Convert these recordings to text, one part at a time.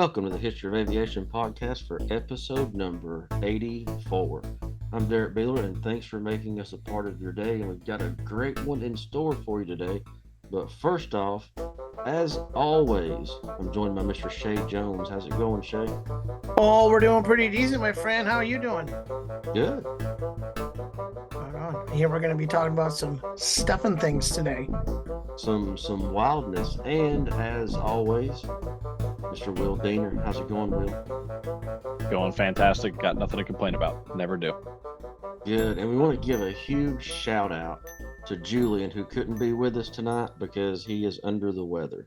Welcome to the History of Aviation Podcast for episode number 84. I'm Derrick and thanks for making us a part of your day. And we've got a great one in store for you today. But first off, as always, I'm joined by Mr. Shae Jones. How's it going, Shae? Oh, we're doing pretty decent, my friend. How are you doing? Good. Right on. Here we're going to be talking about some stuff and things today. Some wildness. And as always, Mr. Will Diener. How's it going, Will? Going fantastic. Got nothing to complain about. Never do. Good. And we want to give a huge shout out to Julian, who couldn't be with us tonight because he is under the weather.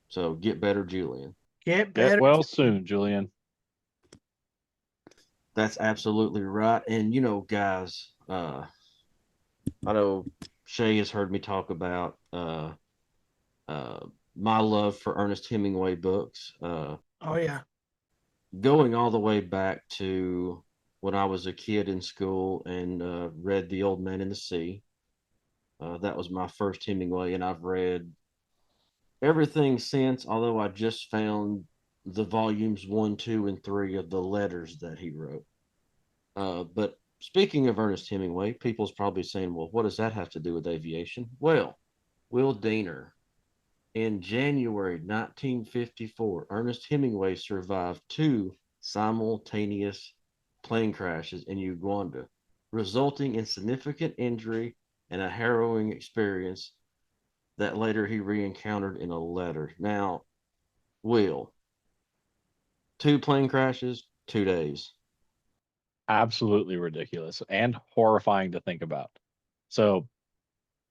So get better, Julian. Get better. Get well soon, Julian. That's absolutely right. And, you know, guys, I know Shae has heard me talk about my love for Ernest Hemingway books. Oh, yeah. Going all the way back to when I was a kid in school and read The Old Man and the Sea. That was my first Hemingway, and I've read everything since, although I just found the volumes 1, 2, and 3 of the letters that he wrote. But speaking of Ernest Hemingway, people's probably saying, well, what does that have to do with aviation? Well, Will Diener, in January 1954, Ernest Hemingway survived 2 simultaneous plane crashes in Uganda, resulting in significant injury and a harrowing experience that later he re-encountered in a letter. Now, Will, 2 plane crashes, 2 days. Absolutely ridiculous and horrifying to think about. So,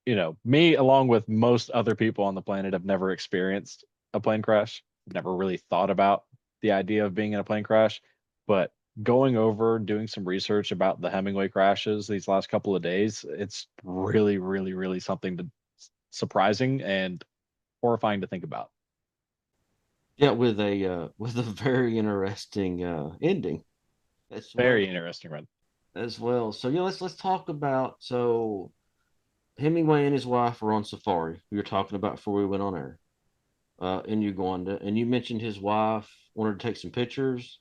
you know, me, along with most other people on the planet, have never experienced a plane crash. Never really thought about the idea of being in a plane crash. But going over, doing some research about the Hemingway crashes these last couple of days, it's really, really, really something surprising and horrifying to think about. Yeah, with a very interesting ending. As Very well, interesting, Red. as well. So yeah, let's talk about Hemingway and his wife were on safari. We were talking about before we went on air in Uganda, and you mentioned his wife wanted to take some pictures.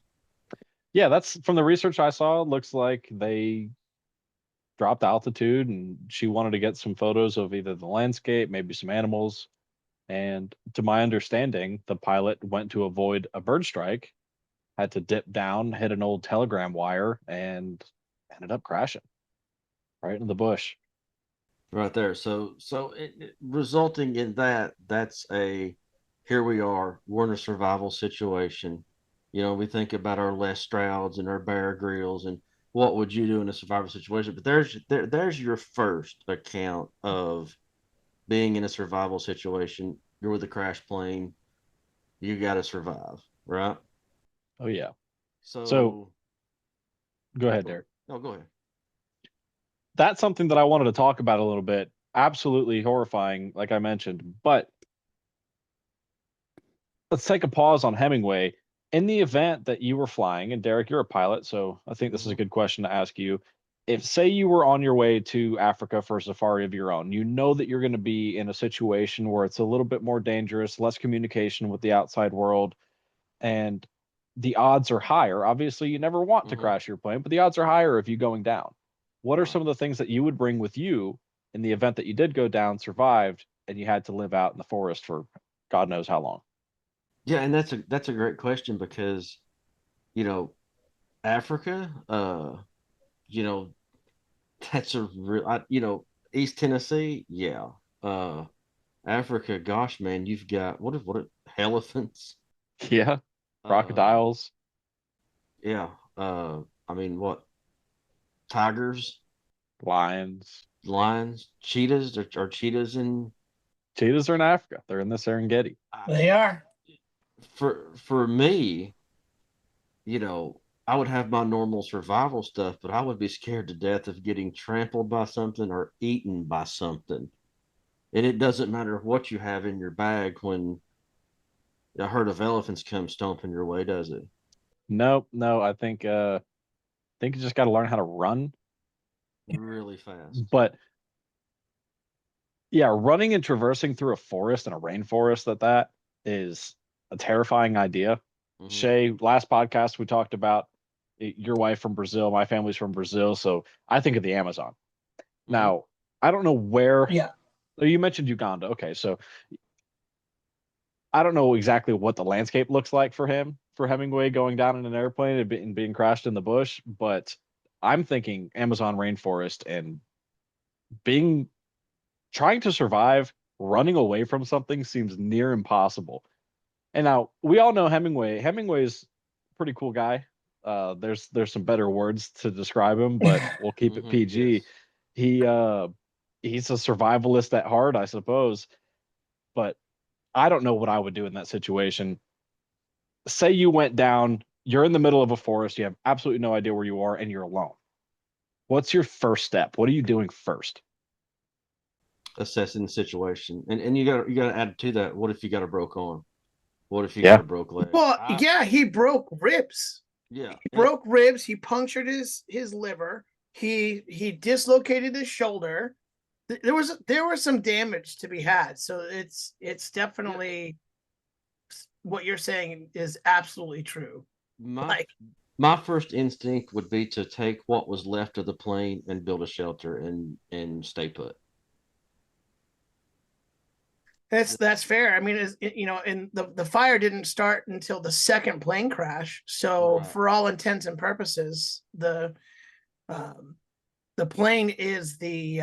Yeah, that's from the research I saw. Looks like they dropped altitude and she wanted to get some photos of either the landscape, maybe some animals. And to my understanding, the pilot went to avoid a bird strike, had to dip down, hit an old telegram wire, and ended up crashing right in the bush. Right there. So resulting in that, that's here we are. We're in a survival situation. You know, we think about our Les Strouds and our Bear Grylls and what would you do in a survival situation. But there's your first account of being in a survival situation. You're with a crash plane. You got to survive, right? Oh, yeah. So Go ahead, Derek. No, go ahead. That's something that I wanted to talk about a little bit. Absolutely horrifying, like I mentioned. But let's take a pause on Hemingway. In the event that you were flying, and Derek, you're a pilot, so I think this is a good question to ask you. If, say, you were on your way to Africa for a safari of your own, you know that you're going to be in a situation where it's a little bit more dangerous, less communication with the outside world, and the odds are higher. Obviously, you never want to crash your plane, but the odds are higher if you're going down. What are some of the things that you would bring with you in the event that you did go down, survived, and you had to live out in the forest for God knows how long? Yeah, and that's a great question because, you know, Africa, you know, that's a real, East Tennessee, yeah. Africa, gosh, man, you've got what elephants? Yeah, crocodiles. Yeah. I mean, what tigers, Lions. lions, cheetahs? Are cheetahs in? Cheetahs are in Africa. They're in the Serengeti. They are. For me, you know, I would have my normal survival stuff, but I would be scared to death of getting trampled by something or eaten by something. And it doesn't matter what you have in your bag when a herd of elephants come stomping your way, does it? No, I think you just got to learn how to run. Really fast. But yeah, running and traversing through a forest and a rainforest that is a terrifying idea. Shae, last podcast we talked about your wife from Brazil, my family's from Brazil, so I think of the Amazon. Now, I don't know where. Yeah. You mentioned Uganda. Okay, so I don't know exactly what the landscape looks like for Hemingway going down in an airplane and being crashed in the bush, but I'm thinking Amazon rainforest and being trying to survive running away from something seems near impossible. And now we all know Hemingway. Hemingway's a pretty cool guy. There's some better words to describe him, but we'll keep it PG. Yes. He he's a survivalist at heart, I suppose. But I don't know what I would do in that situation. Say you went down, you're in the middle of a forest, you have absolutely no idea where you are, and you're alone. What's your first step? What are you doing first? Assessing the situation, and you got to add to that. What if you got a broke arm? What if you got Yeah. a broke leg? Well, yeah, he broke ribs. Yeah, He broke ribs. He punctured his liver. He dislocated his shoulder. There was some damage to be had. So it's definitely what you're saying is absolutely true. My first instinct would be to take what was left of the plane and build a shelter and stay put. That's fair. I mean, and the fire didn't start until the second plane crash. So Right. for all intents and purposes, the plane is the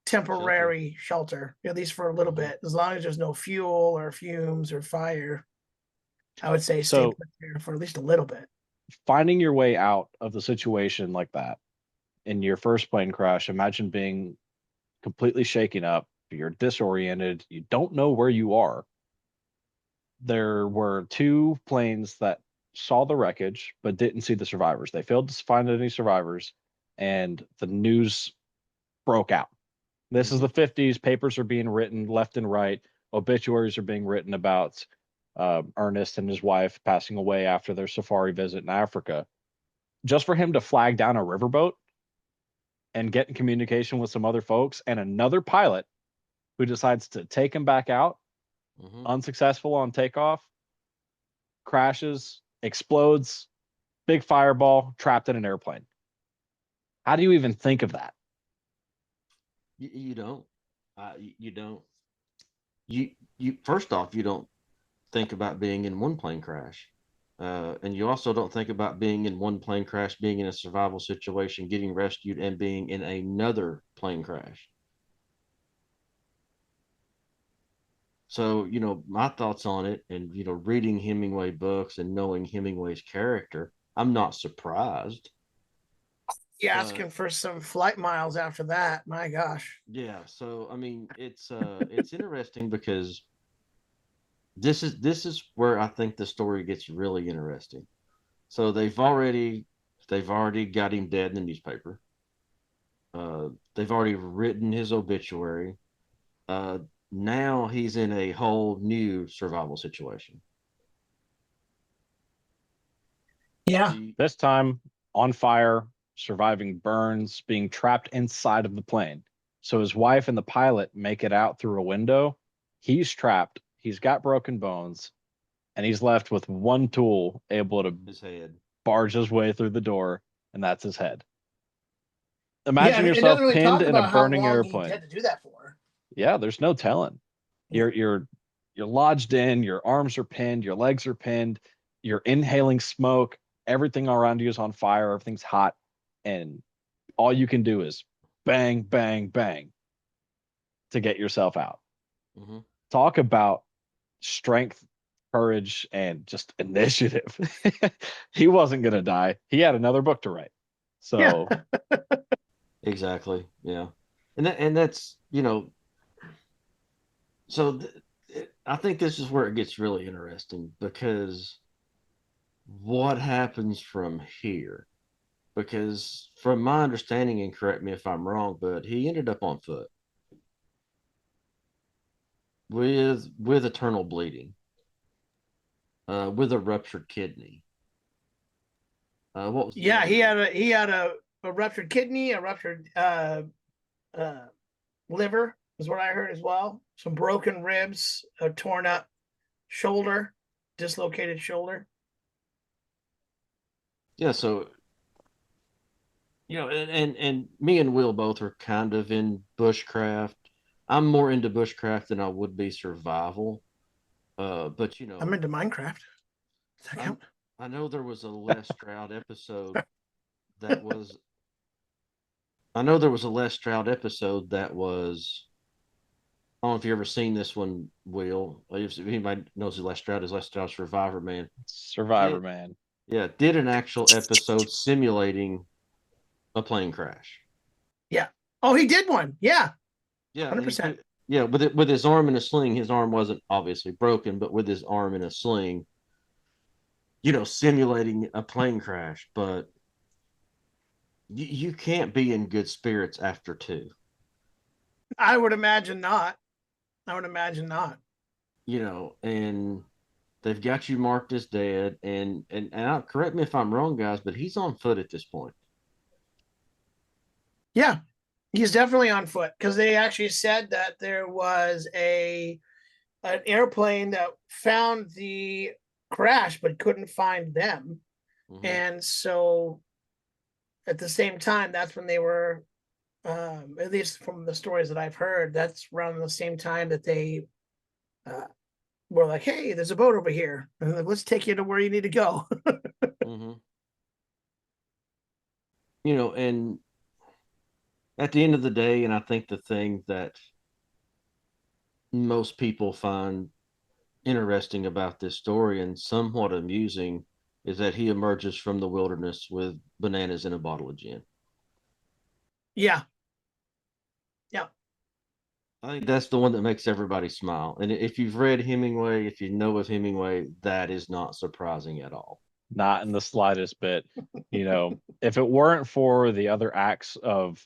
temporary shelter, at least for a little bit, as long as there's no fuel or fumes or fire. I would say stay put there for at least a little bit. Finding your way out of the situation like that in your first plane crash, imagine being completely shaken up, you're disoriented, you don't know where you are. There were two planes that saw the wreckage but didn't see the survivors. They failed to find any survivors, and the news broke out. This is the 50s. Papers are being written left and right. Obituaries are being written about Ernest and his wife passing away after their safari visit in Africa. Just for him to flag down a riverboat and get in communication with some other folks and another pilot who decides to take him back out, unsuccessful on takeoff, crashes, explodes, big fireball, trapped in an airplane. How do you even think of that? You don't. You don't. You first off, you don't think about being in one plane crash, and you also don't think about being in one plane crash, being in a survival situation, getting rescued, and being in another plane crash. So, my thoughts on it, and reading Hemingway books and knowing Hemingway's character, I'm not surprised. You asking for some flight miles after that? My gosh. Yeah, so I mean, it's interesting because this is where I think the story gets really interesting. So they've already got him dead in the newspaper. They've already written his obituary. Uh, Now he's in a whole new survival situation. Yeah. This time on fire, surviving burns, being trapped inside of the plane. So his wife and the pilot make it out through a window. He's trapped. He's got broken bones, and he's left with one tool able to His head. barge his way through the door, and that's his head. Yeah, Imagine and it yourself doesn't really pinned talk in a about how burning long he airplane. had to do that for. Yeah, there's no telling. You're lodged in, your arms are pinned, your legs are pinned, you're inhaling smoke, everything around you is on fire, everything's hot, and all you can do is bang, bang, bang to get yourself out. Mm-hmm. Talk about strength, courage, and just initiative. He wasn't going to die. He had another book to write. So, Yeah. Exactly. Yeah, and that's so I think this is where it gets really interesting because what happens from here? Because from my understanding, and correct me if I'm wrong, but he ended up on foot with eternal bleeding, with a ruptured kidney. What was the Yeah, other he one? had a ruptured kidney, a ruptured uh liver is what I heard as well. Some broken ribs, a torn up shoulder, dislocated shoulder. Yeah, so and me and Will both are kind of in bushcraft. I'm more into bushcraft than I would be survival. But I'm into Minecraft. Does that I count? I know there was a Les Stroud episode that was I know there was a Les Stroud episode that was I don't know if you ever seen this one, Will. If anybody knows who Les Stroud is, Les Stroud Survivor Man. Survivor Did Man. Yeah, did an actual episode simulating a plane crash. Yeah. Oh, he did one. Yeah, Yeah, and he 100%. put yeah with his arm in a sling. His arm wasn't obviously broken, but with his arm in a sling, simulating a plane crash. But you can't be in good spirits after two. I would imagine not. I would imagine not. And they've got you marked as dead. And correct me if I'm wrong, guys, but he's on foot at this point. Yeah, he's definitely on foot because they actually said that there was an airplane that found the crash but couldn't find them. Mm-hmm. And so at the same time, that's when they were, at least from the stories that I've heard, that's around the same time that they uh, were like, hey, there's a boat over here. And like, let's take you to where you need to go. Mm-hmm. And at the end of the day, and I think the thing that most people find interesting about this story and somewhat amusing is that he emerges from the wilderness with bananas and a bottle of gin. Yeah. Yeah. I think that's the one that makes everybody smile. And if you've read Hemingway, if you know of Hemingway, that is not surprising at all. Not in the slightest bit. If it weren't for the other acts of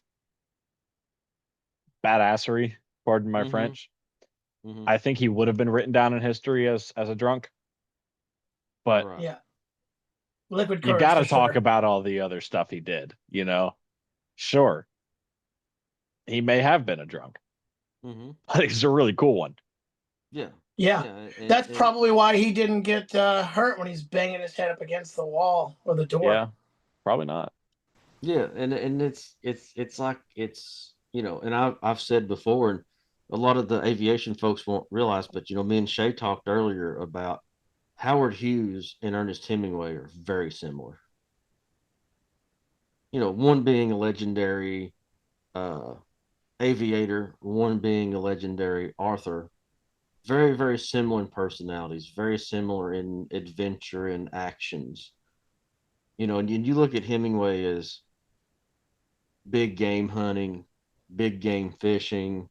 badassery, pardon my Mm-hmm. French, Mm-hmm. I think he would have been written down in history as a drunk. But Right. Yeah. Liquid you courage got for to talk sure. about all the other stuff he did. Sure, he may have been a drunk, Mm-hmm. but he's a really cool one. Yeah. Yeah. Yeah. That's probably why he didn't get hurt when he's banging his head up against the wall or the door. Yeah, probably not. Yeah, and it's like and I've said before, and a lot of the aviation folks won't realize, but me and Shae talked earlier about Howard Hughes and Ernest Hemingway are very similar. One being a legendary uh, aviator, one being a legendary author. Very, very similar in personalities, very similar in adventure and actions. And you look at Hemingway as big game hunting, big game fishing.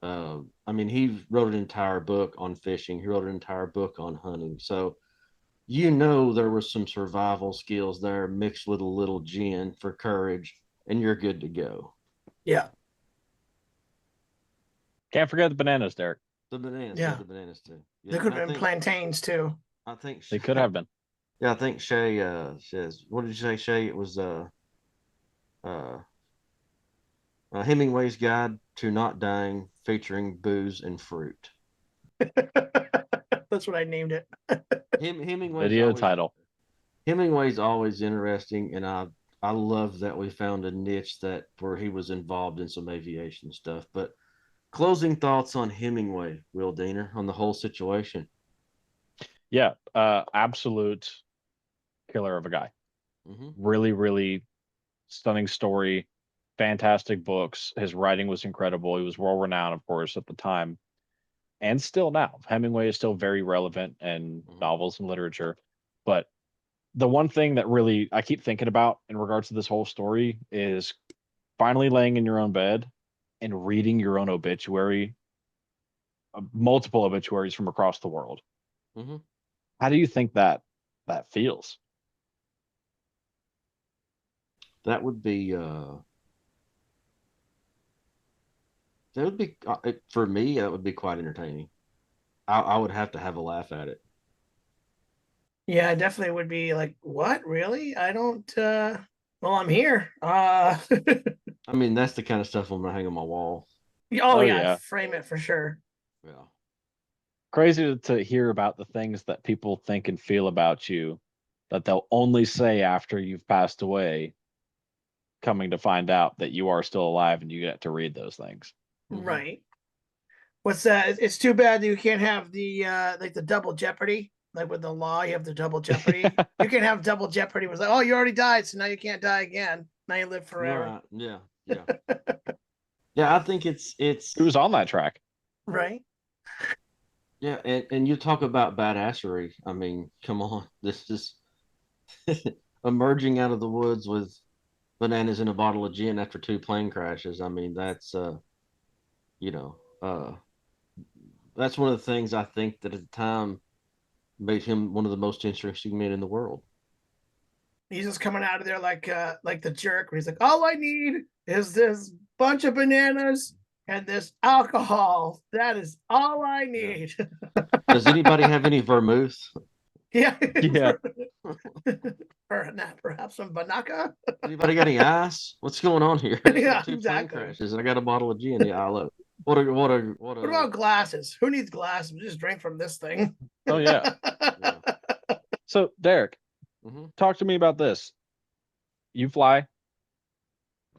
I mean, he wrote an entire book on fishing. He wrote an entire book on hunting. So there was some survival skills there mixed with a little gin for courage, and you're good to go. Yeah. Can't forget the bananas, Derrick. The bananas, yeah, Yeah. the bananas too. They Yeah, could and have been plantains too. I think, They could have been. yeah, I think Shae says, what did you say, Shae? It was uh, Hemingway's Guide to Not Dying, featuring booze and fruit. That's what I named it. Hemingway's Video always title. Hemingway's always interesting, and I love that we found a niche where he was involved in some aviation stuff. But closing thoughts on Hemingway, Will Diener, on the whole situation. Yeah, absolute killer of a guy. Mm-hmm. Really, really stunning story. Fantastic books. His writing was incredible. He was world renowned, of course, at the time, and still now. Hemingway is still very relevant in Mm-hmm. novels and literature. But the one thing that really I keep thinking about in regards to this whole story is finally laying in your own bed and reading your own obituary, multiple obituaries from across the world. Mm-hmm. How do you think that feels? That would be for me. That would be quite entertaining. I would have to have a laugh at it. Yeah, I definitely would be like, what? Really? I don't well, I'm here. I mean, that's the kind of stuff I'm gonna hang on my wall. Oh Oh yeah, yeah. frame it for sure. Yeah. Crazy to hear about the things that people think and feel about you that they'll only say after you've passed away, coming to find out that you are still alive and you get to read those things. Right. What's that? It's too bad that you can't have the like the double jeopardy. Like with the law, you have the double jeopardy. You can have double jeopardy. It was like, oh, you already died, so now you can't die again. Now you live forever. Right. Yeah. Yeah. Yeah. I think it's Who was on that track? Right. yeah, and you talk about badassery. I mean, come on, this is emerging out of the woods with bananas in a bottle of gin after 2 plane crashes. I mean, that's you know, that's one of the things I think that at the time made him one of the most interesting men in the world. He's just coming out of there like the jerk. Where he's like, all I need is this bunch of bananas and this alcohol. That is all I need. Does anybody have any vermouth? Yeah. Yeah. Or not, perhaps some Banaka. Anybody got any ice? What's going on here? Yeah, 2 exactly. plane crashes. And I got a bottle of gin. Yeah, I love. What about glasses? Who needs glasses? Just drink from this thing. Oh yeah. So Derrick, talk to me about this. You fly.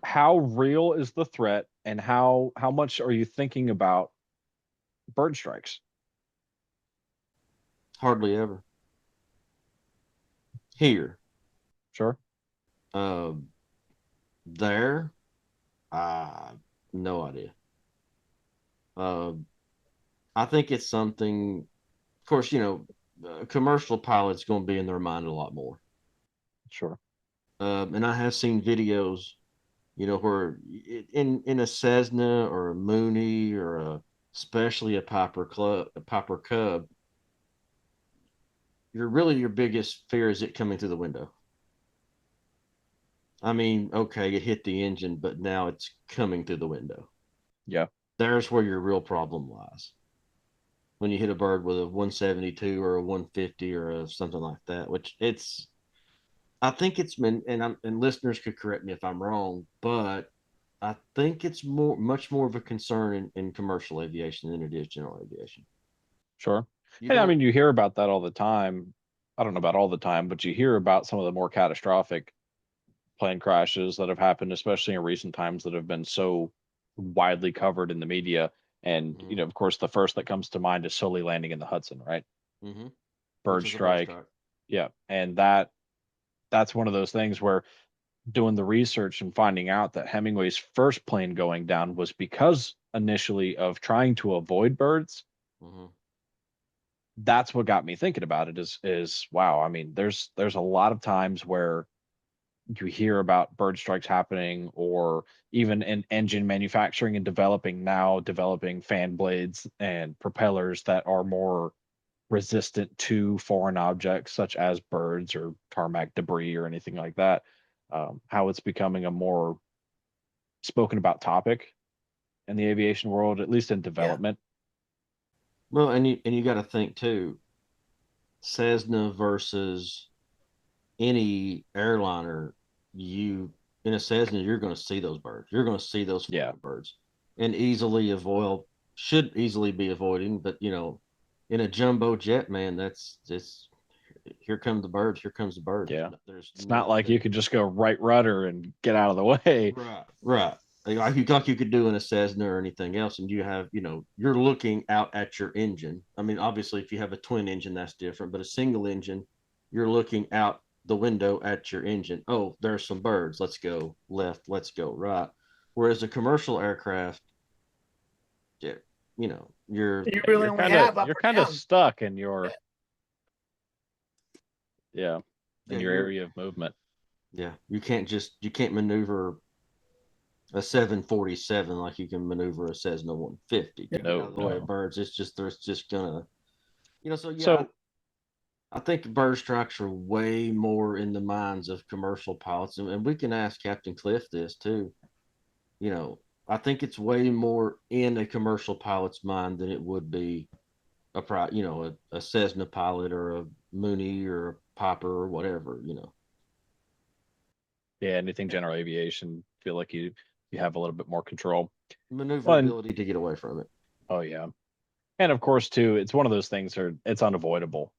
How real is the threat, and how much are you thinking about bird strikes? Hardly ever. Here. Sure. There. No idea. I think it's something. Of course, commercial pilots going to be in their mind a lot more. Sure. And I have seen videos, where in a Cessna or a Mooney or especially a Piper Cub, your biggest fear is it coming through the window. I mean, okay, it hit the engine, but now it's coming through the window. Yeah. There's where your real problem lies. When you hit a bird with a 172 or a 150 or something like that, which I think it's been, and listeners could correct me if I'm wrong, but I think it's much more of a concern in commercial aviation than it is general aviation. Sure. I mean, you hear about that all the time. I don't know about all the time, but you hear about some of the more catastrophic plane crashes that have happened, especially in recent times, that have been so widely covered in the media. And, of course, the first that comes to mind is Sully landing in the Hudson, right? Bird strike. Yeah. And that's one of those things where doing the research and finding out that Hemingway's first plane going down was because initially of trying to avoid birds. That's what got me thinking about it is wow. I mean, there's a lot of times where you hear about bird strikes happening, or even in engine manufacturing and developing fan blades and propellers that are more resistant to foreign objects such as birds or tarmac debris or anything like that. How it's becoming a more spoken about topic in the aviation world, at least in development. Well, and you got to think too, Cessna versus any airliner. In a Cessna, you're going to see those birds. You're going to see those birds, and should easily be avoiding. But in a jumbo jet, man, that's just here come the birds. Here comes the birds. Yeah, it's not like you could just go right rudder and get out of the way. Right. Like you could do in a Cessna or anything else, and you have, you're looking out at your engine. I mean, obviously, if you have a twin engine, that's different. But a single engine, you're looking out the window at your engine. Oh, there's some birds. Let's go left. Let's go right. Whereas a commercial aircraft, you're kind of stuck in your in your area of movement. Yeah, you can't maneuver a 747 like you can maneuver a Cessna 150. No. The way of birds, it's just gonna, So I think bird strikes are way more in the minds of commercial pilots, and we can ask Captain Cliff this too. I think it's way more in a commercial pilot's mind than it would be a Cessna pilot or a Mooney or a Piper or whatever. Yeah, anything general aviation, feel like you have a little bit more control, maneuverability to get away from it. Oh yeah, and of course too, it's one of those things where it's unavoidable.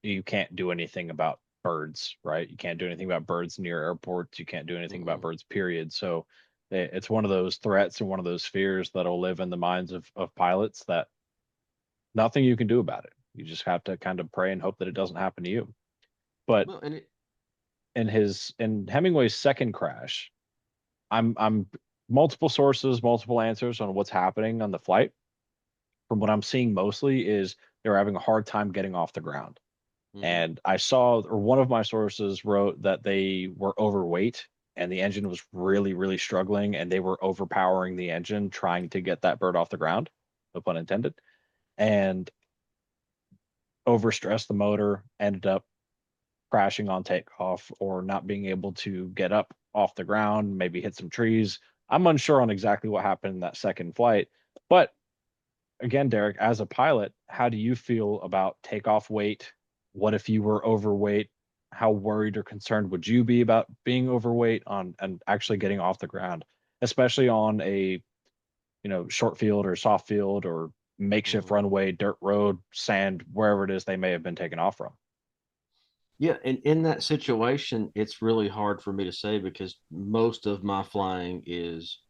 you can't do anything about birds, right? You can't do anything about birds near airports. You can't do anything about Mm-mm. birds, period. So it's one of those threats and one of those fears that'll live in the minds of pilots that nothing you can do about it. You just have to kind of pray and hope that it doesn't happen to you. But Well, and it, in Hemingway's second crash, I'm multiple sources, multiple answers on what's happening on the flight. From what I'm seeing mostly is they're having a hard time getting off the ground. mm-hmm. And I saw, or one of my sources wrote that they were overweight and the engine was really, really struggling and they were overpowering the engine trying to get that bird off the ground, no pun intended, and overstressed the motor, ended up crashing on takeoff or not being able to get up off the ground, maybe hit some trees. I'm unsure on exactly what happened in that second flight. But again, Derrick, as a pilot, how do you feel about takeoff weight? What if you were overweight? How worried or concerned would you be about being overweight on and actually getting off the ground, especially on a short field or soft field or makeshift Mm-hmm. runway, dirt road, sand, wherever it is they may have been taken off from? Yeah, and in that situation, it's really hard for me to say because most of my flying is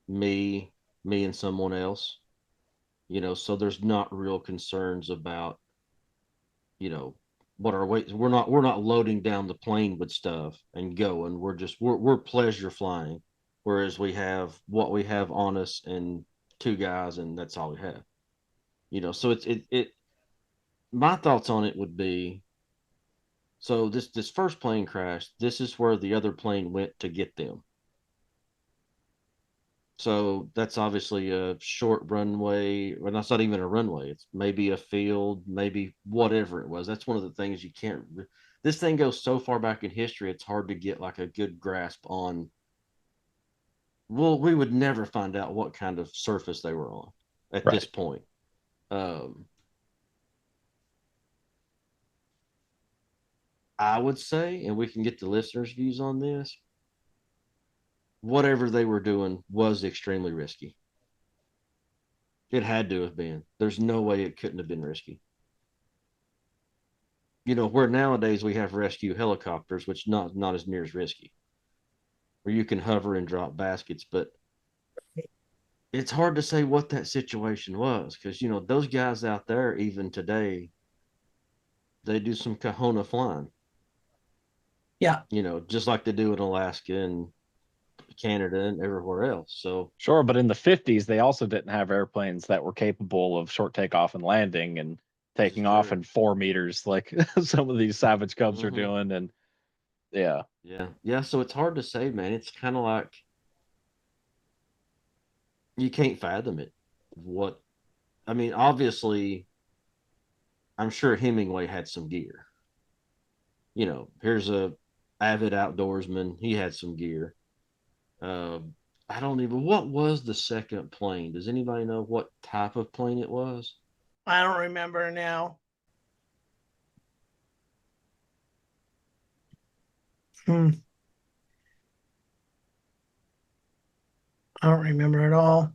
me, me and someone else, so there's not real concerns about, you know, what our weight. We're not loading down the plane with stuff and going. We're pleasure flying, whereas we have what we have on us and two guys, and that's all we have. So it. My thoughts on it would be, so this first plane crash. This is where the other plane went to get them. So that's obviously a short runway, or that's not even a runway. It's maybe a field, maybe whatever it was. That's one of the things you can't. This thing goes so far back in history, it's hard to get like a good grasp on. Well, we would never find out what kind of surface they were on at this Right. point. Um, I would say, and we can get the listeners' views on this. Whatever they were doing was extremely risky. It had to have been. There's no way it couldn't have been risky. Where nowadays we have rescue helicopters, which not as near as risky, where you can hover and drop baskets, but it's hard to say what that situation was because those guys out there even today they do some kahuna flying, Yeah. just like they do in Alaska and Canada and everywhere else. So Sure, but in the 50s, they also didn't have airplanes that were capable of short takeoff and landing and this is taking off true. in 4 meters like some of these Savage Cubs are Hmm. doing. And yeah, Yeah, so it's hard to say, man. It's kind of like you can't fathom it. What I mean, obviously, I'm sure Hemingway had some gear. Here's a avid outdoorsman. He had some gear. Uh, I don't even. What was the second plane? Does anybody know what type of plane it was? I don't remember now. Hmm. I don't remember at all.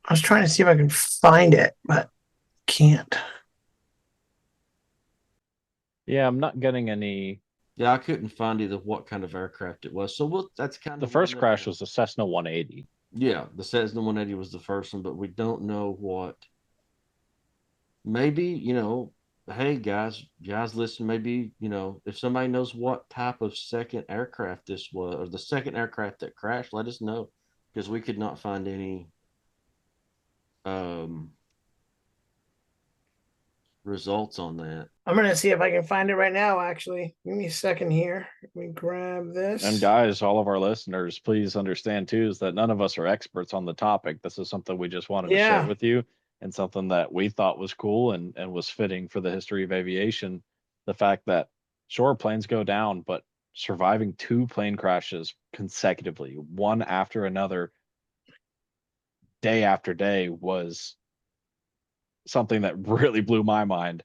I was trying to see if I can find it, but can't. yeah, I'm not getting any. Yeah, I couldn't find either what kind of aircraft it was. So that's kind The of one first that crash was a Cessna 180. yeah, the Cessna 180 was the first one, but we don't know what. Maybe hey guys, listen. Maybe if somebody knows what type of second aircraft this was, or the second aircraft that crashed, let us know because we could not find any um results on that. I'm gonna see if I can find it right now. Actually, give me a second here. Let me grab And this. guys, all of our listeners, please understand too, is that none of us are experts on the topic. This is something we just wanted to share Yeah, with you and something that we thought was cool and was fitting for the history of aviation. The fact that sure planes go down, but surviving two plane crashes consecutively, one after another, day after day, was something that really blew my mind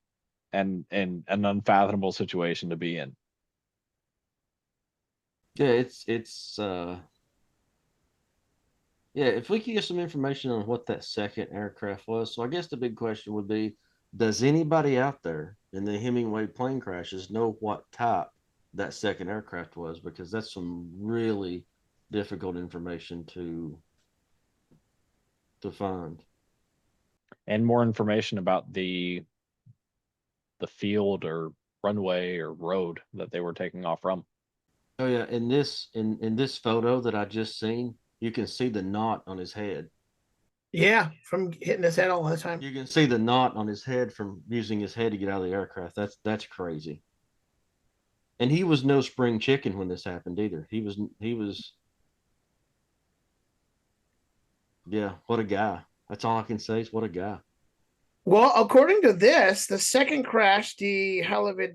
and an unfathomable situation to be in. Yeah, it's yeah, if we could get some information on what that second aircraft was. So I guess the big question would be, Does anybody out there in the Hemingway plane crashes know what type that second aircraft was? Because that's some really difficult information to find. And more information about the field or runway or road that they were taking off from. Oh yeah, in this photo that I just seen, you can see the knot on his head. Yeah, from hitting his head all the time. You can see the knot on his head from using his head to get out of the aircraft. That's crazy. And he was no spring chicken when this happened either. He was yeah, what a guy. That's all I can say is what a guy. Well, according to this, the second crash, the Halifax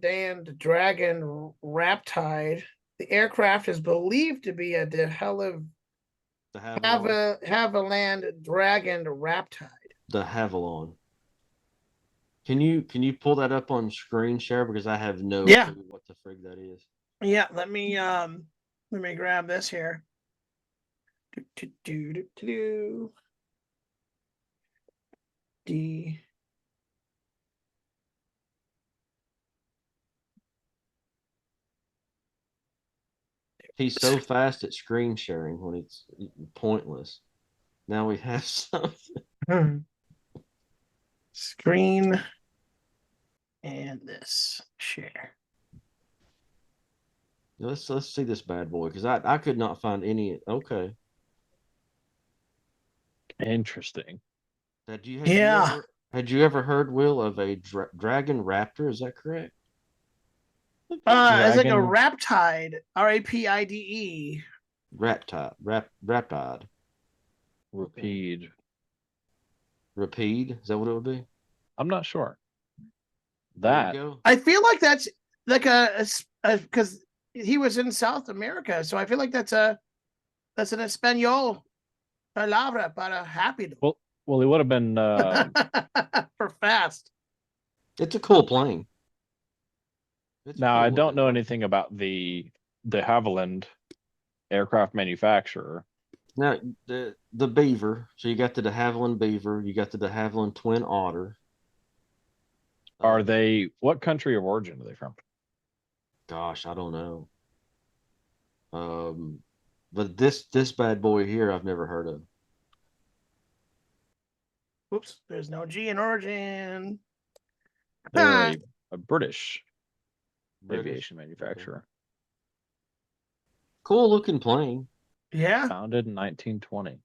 Dragon Riptide, the aircraft is believed to be a de The Havilon. Haviland Dragon Riptide. The Havilon. Can you pull that up on screen share because I have no Yeah. clue what the frig that is. Yeah, let me grab this here. D. He's so fast at screen sharing when it's pointless. Now we have something. Screen and this share. Let's see this bad boy because I could not find any. Okay. Interesting. Yeah. Had you ever heard, Will, of a dragon raptor? Is that correct? It's like a Dragon Riptide, Rapide. Raptide. Rapide. Rapide? Is that what it would be? I'm not sure. There That you go. I feel like that's like a because he was in South America, so I feel like that's an Espanol palabra para happy well, he would have been for fast. It's a cool plane. It's a now cool I don't looking know plane. anything about the Havilland aircraft manufacturer. Now the Beaver. So you got the de Havilland Beaver. You got the de Havilland Twin Otter. Are they what country of origin are they from? Gosh, I don't know. But this bad boy here, I've never heard of. Oops, there's no G in origin. They're a British British. aviation manufacturer. Okay. Cool looking plane. Yeah. Founded in 1920.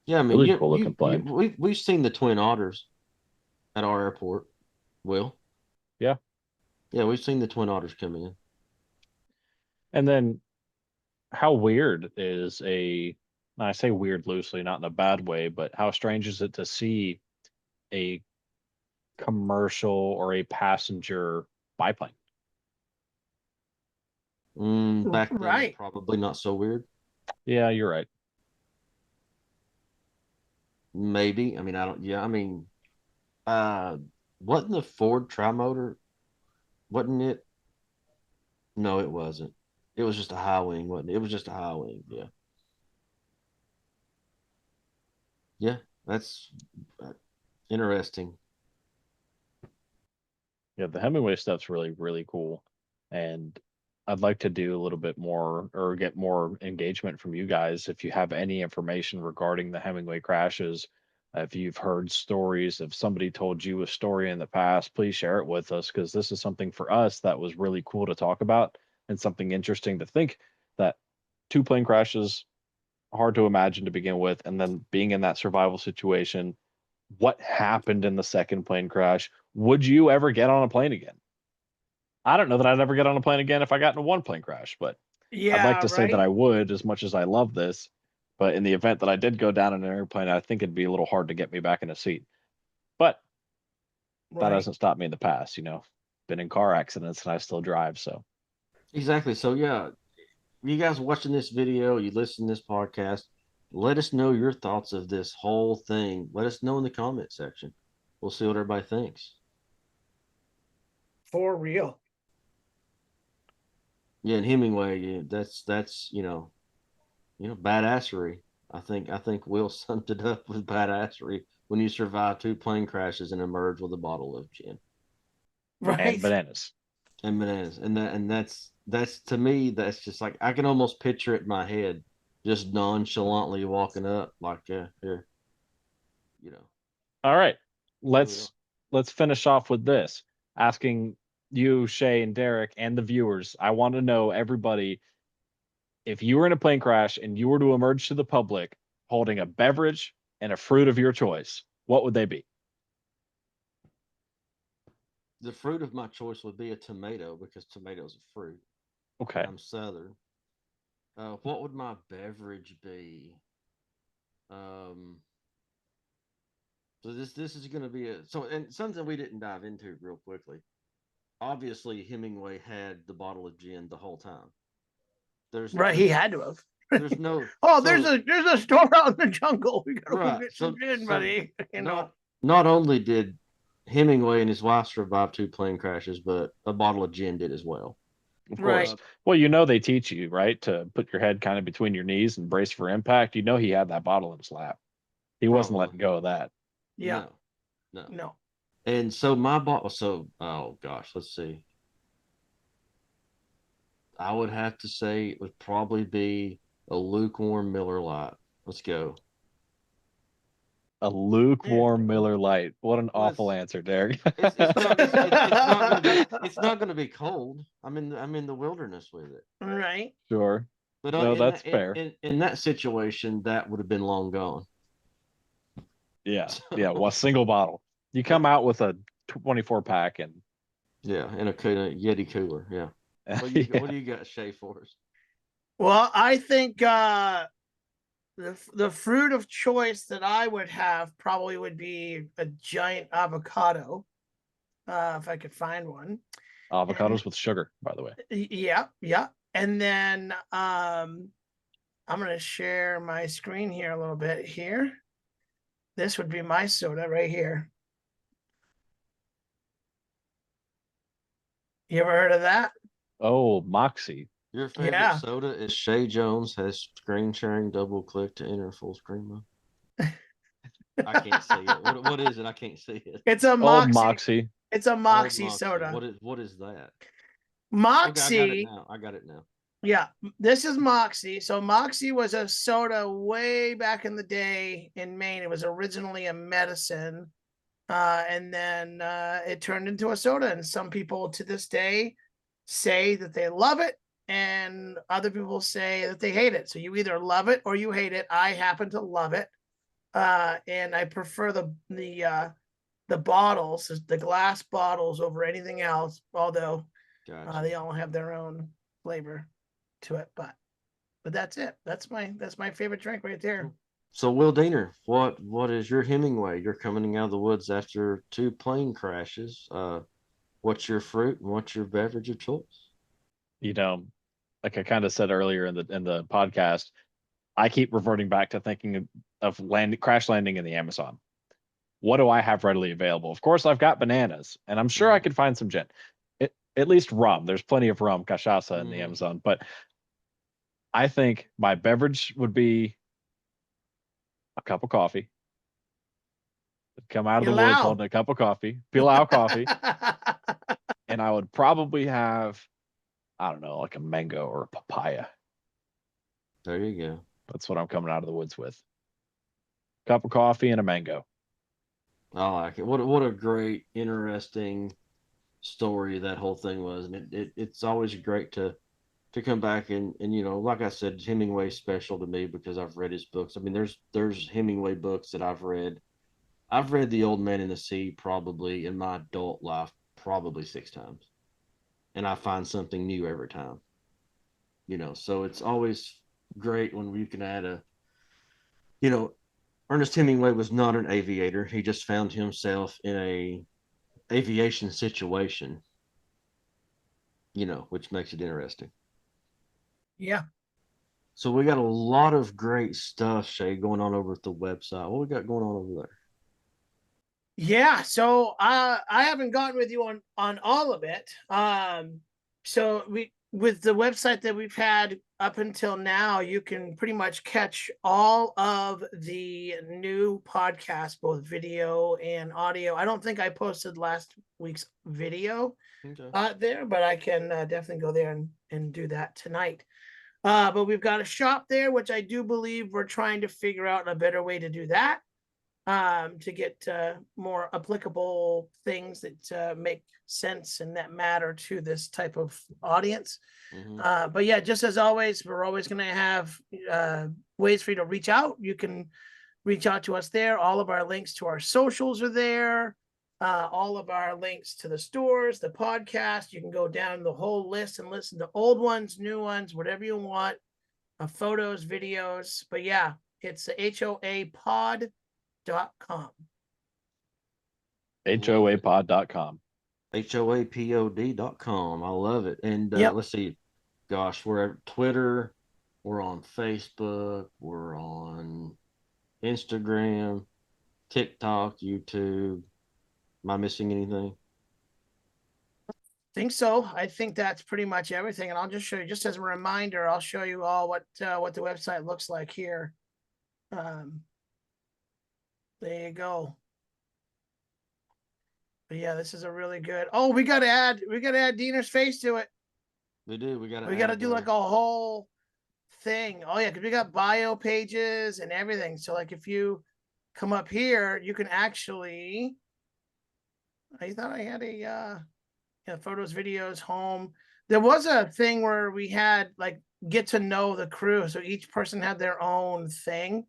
Yeah, I mean, Really cool looking plane. we've seen the Twin Otters at our airport. Will. Yeah. Yeah, we've seen the Twin Otters come in. And then how weird is I say weird loosely, not in a bad way, but how strange is it to see a commercial or a passenger biplane? Back then, Right. probably not so weird. Yeah, you're right. Maybe. I mean, I don't. Yeah, I mean, wasn't the Ford Trimotor? Wasn't it? No, it wasn't. It was just a high wing, wasn't it? It was just a high wing. Yeah. Yeah, that's interesting. Yeah, the Hemingway stuff's really, really cool. And I'd like to do a little bit more or get more engagement from you guys. If you have any information regarding the Hemingway crashes, if you've heard stories, if somebody told you a story in the past, please share it with us because this is something for us that was really cool to talk about and something interesting to think that two plane crashes, hard to imagine to begin with, and then being in that survival situation, what happened in the second plane crash? Would you ever get on a plane again? I don't know that I'd ever get on a plane again if I got in a one plane crash, but I'd like Yeah, to say that right. I would as much as I love this. But in the event that I did go down in an airplane, I think it'd be a little hard to get me back in a seat. But that Right. hasn't stopped me in the past, Been in car accidents and I still drive. So Exactly. So yeah, you guys watching this video, you listen to this podcast, let us know your thoughts of this whole thing. Let us know in the comment section. We'll see what everybody thinks. For real. Yeah, and Hemingway, yeah, that's badassery. I think Will summed it up with badassery when you survive 2 plane crashes and emerge with a bottle of gin Right. And bananas. and bananas, and that's to me, that's just like I can almost picture it in my head, just nonchalantly walking up like, yeah, here, you know. All right. Here we are. Let's finish off with this. Asking you, Shae, and Derrick, and the viewers. I want to know, everybody, if you were in a plane crash and you were to emerge to the public holding a beverage and a fruit of your choice, what would they be? The fruit of my choice would be a tomato because tomatoes are fruit. Okay. I'm Southern. What would my beverage be? Um, so this is going to be and something we didn't dive into real quickly. Obviously, Hemingway had the bottle of gin the whole time. Right. He had to have. There's no. Oh, there's a store out in the jungle. We gotta Right. go get some gin, buddy. You know. Not only did Hemingway and his wife survive 2 plane crashes, but a bottle of gin did as well. Of Right. course. Well, you know they teach you, right, to put your head kind of between your knees and brace for impact. You know he had that bottle in his lap. He wasn't Probably. letting go of that. Yeah. No. And so my bottle. So, oh gosh, let's see. I would have to say it would probably be a lukewarm Miller Lite. Let's go. A lukewarm Miller Lite. What an awful answer, Derrick. It's not going to be cold. I'm in the wilderness with it. Right. Sure. But No, that's fair. In that situation, that would have been long gone. Yeah. Yeah. Well, single bottle. You come out with a 24 pack and yeah, in a Yeti cooler. Yeah. What do you got, Shae, for us? Well, I think the fruit of choice that I would have probably would be a giant avocado, if I could find one. Avocados with sugar, by the way. Yeah. And then I'm gonna share my screen here a little bit here. This would be my soda right here. You ever heard of that? Oh, Moxie. Your favorite soda is Shae Jones has screen sharing. Double click to enter full screen mode. I can't see it. What is it? I can't see it. It's a Moxie. Moxie. It's a Moxie soda. What is that? Moxie. Okay, I got it now. Yeah, this is Moxie. So Moxie was a soda way back in the day in Maine. It was originally a medicine, and then it turned into a soda. And some people to this day say that they love it, and other people say that they hate it. So you either love it or you hate it. I happen to love it, and I prefer the bottles, the glass bottles, over anything else. Although they all have their own flavor to it, but that's it. That's my favorite drink right there. So Will Diener, what is your Hemingway? You're coming out of the woods after 2 plane crashes. What's your fruit and what's your beverage of choice? You know, like I kind of said earlier in the podcast, I keep reverting back to thinking of crash landing in the Amazon. What do I have readily available? Of course, I've got bananas, and I'm sure I could find some gin. At least rum. There's plenty of rum, cachaça in the Amazon. But I think my beverage would be a cup of coffee. Come out of the woods holding a cup of coffee, Pilau coffee. And I would probably have, I don't know, like a mango or a papaya. There you go. That's what I'm coming out of the woods with. Cup of coffee and a mango. I like it. What a great, interesting story that whole thing was. And it's always great to come back and like I said, Hemingway's special to me because I've read his books. I mean, there's Hemingway books that I've read. I've read The Old Man and the Sea probably in my adult life probably 6 times. And I find something new every time. So it's always great when we can add Ernest Hemingway was not an aviator. He just found himself in a aviation situation, which makes it interesting. Yeah. So we got a lot of great stuff, Shae, going on over at the website. What we got going on over there? Yeah, so I haven't gotten with you on all of it. So we with the website that we've had up until now, you can pretty much catch all of the new podcasts, both video and audio. I don't think I posted last week's video there, but I can definitely go there and do that tonight. But we've got a shop there, which I do believe we're trying to figure out a better way to do that, to get more applicable things that make sense and that matter to this type of audience. But yeah, just as always, we're always going to have ways for you to reach out. You can reach out to us there. All of our links to our socials are there. All of our links to the stores, the podcast. You can go down the whole list and listen to old ones, new ones, whatever you want, photos, videos. But yeah, it's HOApod.com. HOApod.com. HOAPOD.com. I love it. And let's see. Gosh, we're at Twitter. We're on Facebook. We're on Instagram, TikTok, YouTube. Am I missing anything? Think so. I think that's pretty much everything. And I'll just show you, just as a reminder, I'll show you all what the website looks like here. There you go. But yeah, this is a really good. Oh, we gotta add Diener's face to it. We do. We gotta do like a whole thing. Oh yeah, because we got bio pages and everything. So like if you come up here, you can actually. I thought I had a photos, videos, home. There was a thing where we had like get to know the crew, so each person had their own thing.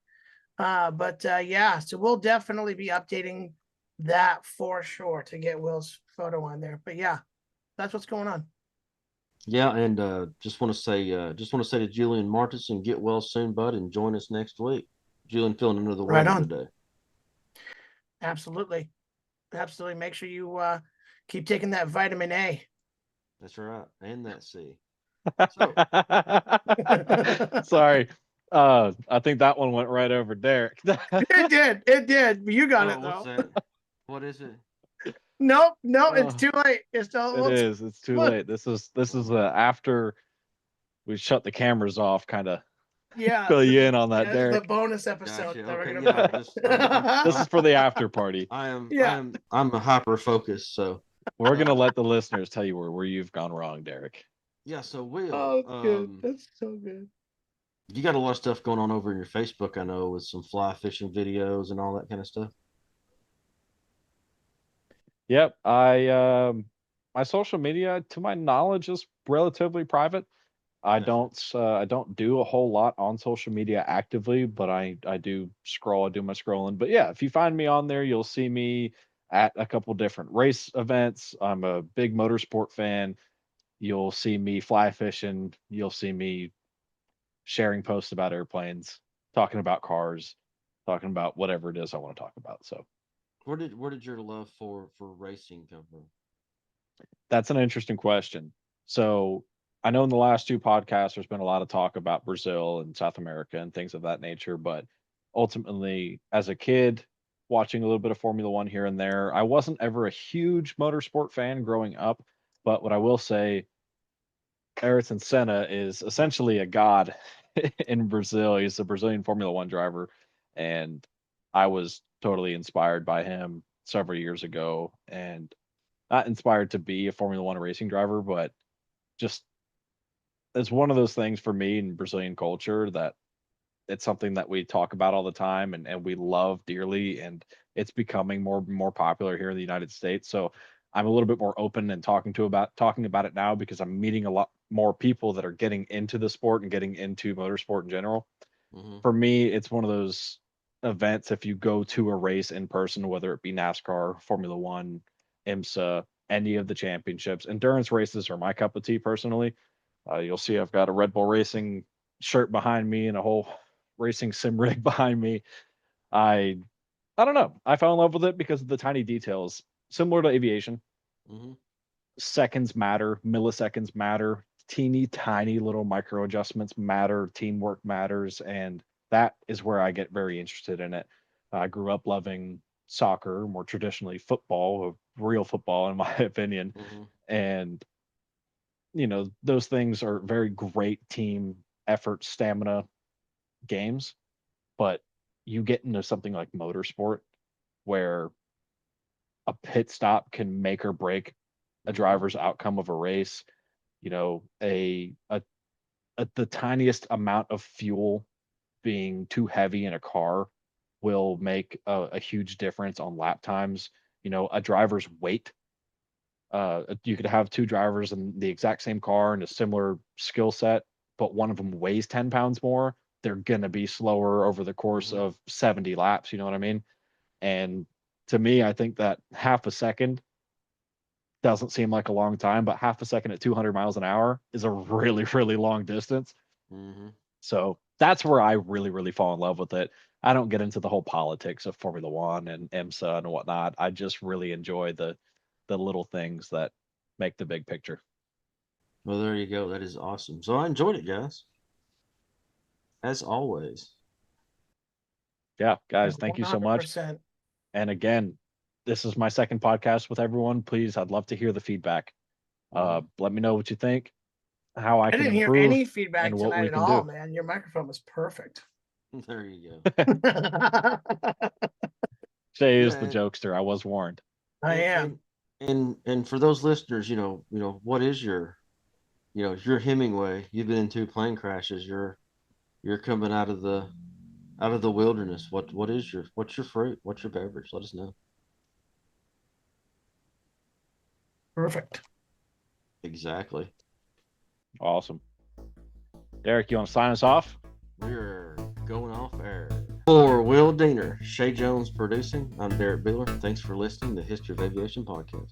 But yeah, so we'll definitely be updating that for sure to get Will's photo on there. But yeah, that's what's going on. Yeah, and just want to say to Julian Martinson, get well soon, bud, and join us next week. Julian feeling under the weather today. Absolutely. Make sure you keep taking that vitamin A. That's right, and that C. So. Sorry. I think that one went right over Derrick. It did. You got it though. What's that? What is it? Nope, it's too late. It's too late. This is after we shut the cameras off, kind of fill you in on that, Derrick. The bonus episode. Gotcha. This is for the after party. I'm a hyper focused, so we're gonna let the listeners tell you where you've gone wrong, Derrick. Yeah, so Will. Oh, good. That's so good. You got a lot of stuff going on over in your Facebook, I know, with some fly fishing videos and all that kind of stuff. Yep, my social media, to my knowledge, is relatively private. I don't do a whole lot on social media actively, but I do scroll. I do my scrolling. But yeah, if you find me on there, you'll see me at a couple different race events. I'm a big motorsport fan. You'll see me fly fishing. You'll see me sharing posts about airplanes, talking about cars, talking about whatever it is I want to talk about. So where did your love for racing come from? That's an interesting question. So I know in the last two podcasts, there's been a lot of talk about Brazil and South America and things of that nature. But ultimately, as a kid, watching a little bit of Formula One here and there, I wasn't ever a huge motorsport fan growing up. But what I will say, Ayrton Senna is essentially a god in Brazil. He's a Brazilian Formula One driver. And I was totally inspired by him several years ago. And not inspired to be a Formula One racing driver, but just it's one of those things for me in Brazilian culture that it's something that we talk about all the time and we love dearly, and it's becoming more popular here in the United States. So I'm a little bit more open and talking about it now because I'm meeting a lot more people that are getting into the sport and getting into motorsport in general. Mm-hmm. For me, it's one of those events, if you go to a race in person, whether it be NASCAR, Formula One, IMSA, any of the championships, endurance races are my cup of tea personally. You'll see I've got a Red Bull Racing shirt behind me and a whole racing sim rig behind me. I don't know. I fell in love with it because of the tiny details, similar to aviation. Mm-hmm. Seconds matter, milliseconds matter, teeny tiny little micro adjustments matter, teamwork matters, and that is where I get very interested in it. I grew up loving soccer, more traditionally football, real football in my opinion. Mm-hmm. And those things are very great team effort, stamina games. But you get into something like motorsport where a pit stop can make or break a driver's outcome of a race. The tiniest amount of fuel being too heavy in a car will make a huge difference on lap times. A driver's weight. You could have two drivers in the exact same car and a similar skill set, but one of them weighs 10 pounds more. They're going to be slower over the course of 70 laps. You know what I mean? And to me, I think that half a second doesn't seem like a long time, but half a second at 200 miles an hour is a really, really long distance. Mm-hmm. So that's where I really, really fall in love with it. I don't get into the whole politics of Formula One and IMSA and whatnot. I just really enjoy the little things that make the big picture. Well, there you go. That is awesome. So I enjoyed it, guys. As always. Yeah, guys, thank you so much. 100%. And again, this is my second podcast with everyone. Please, I'd love to hear the feedback. Let me know what you think, how I can didn't hear improve, any feedback and what tonight we at can all, do. man. Your microphone was perfect. There you I Shae is the go. jokester. I was warned. am. And for those listeners, what is your Hemingway? You've been in 2 plane crashes. You're coming out of the wilderness. What's your fruit? What's your beverage? Let us know. Perfect. Exactly. Awesome. Derrick, you want to sign us off? We're going off air. For Will Diener, Shae Jones producing, I'm Derrick Biller. Thanks for listening to the History of Aviation Podcast.